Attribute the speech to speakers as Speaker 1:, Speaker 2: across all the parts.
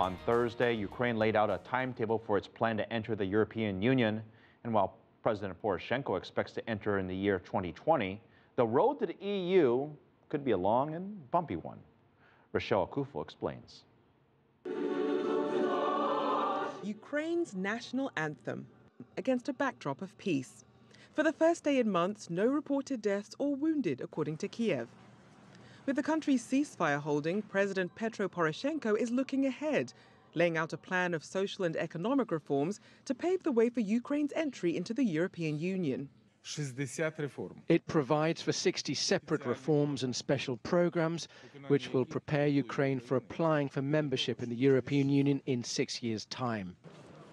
Speaker 1: On Thursday, Ukraine laid out a timetable for its plan to enter the European Union. And while President Poroshenko expects to enter in the year 2020, the road to the EU could be a long and bumpy one. Rochelle Akufo explains.
Speaker 2: Ukraine's national anthem against a backdrop of peace. For the first day in months, no reported deaths or wounded, according to Kiev. With the country's ceasefire holding, President Petro Poroshenko is looking ahead, laying out a plan of social and economic reforms to pave the way for Ukraine's entry into the European Union.
Speaker 3: It provides for 60 separate reforms and special programs, which will prepare Ukraine for applying for membership in the European Union in 6 years' time.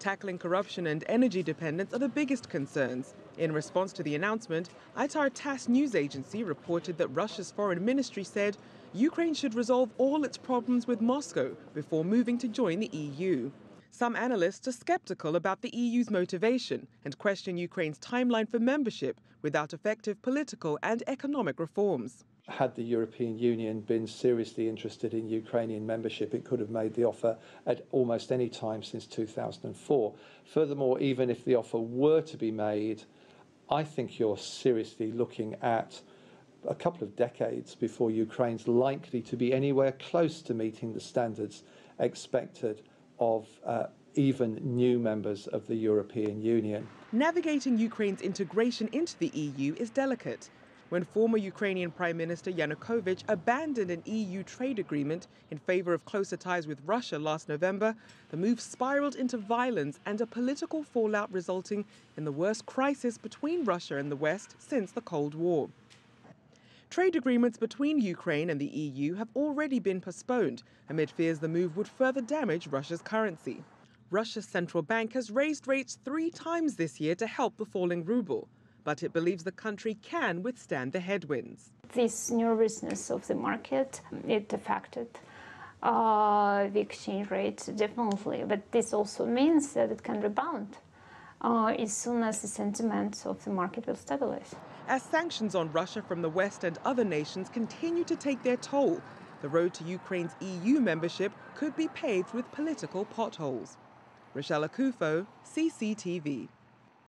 Speaker 2: Tackling corruption and energy dependence are the biggest concerns. In response to the announcement, ITAR TASS news agency reported that Russia's foreign ministry said Ukraine should resolve all its problems with Moscow before moving to join the EU. Some analysts are skeptical about the EU's motivation and question Ukraine's timeline for membership without effective political and economic reforms.
Speaker 4: Had the European Union been seriously interested in Ukrainian membership, it could have made the offer at almost any time since 2004. Furthermore, even if the offer were to be made, I think you're seriously looking at a couple of decades before Ukraine's likely to be anywhere close to meeting the standards expected of even new members of the European Union.
Speaker 2: Navigating Ukraine's integration into the EU is delicate. When former Ukrainian Prime Minister Yanukovych abandoned an EU trade agreement in favor of closer ties with Russia last November, the move spiraled into violence and a political fallout resulting in the worst crisis between Russia and the West since the Cold War. Trade agreements between Ukraine and the EU have already been postponed amid fears the move would further damage Russia's currency. Russia's central bank has raised rates 3 times this year to help the falling ruble, but it believes the country can withstand the headwinds.
Speaker 5: This nervousness of the market, it affected the exchange rate definitely, but this also means that it can rebound as soon as the sentiment of the market will stabilize.
Speaker 2: As sanctions on Russia from the West and other nations continue to take their toll, the road to Ukraine's EU membership could be paved with political potholes. Rochelle Akufo, CCTV.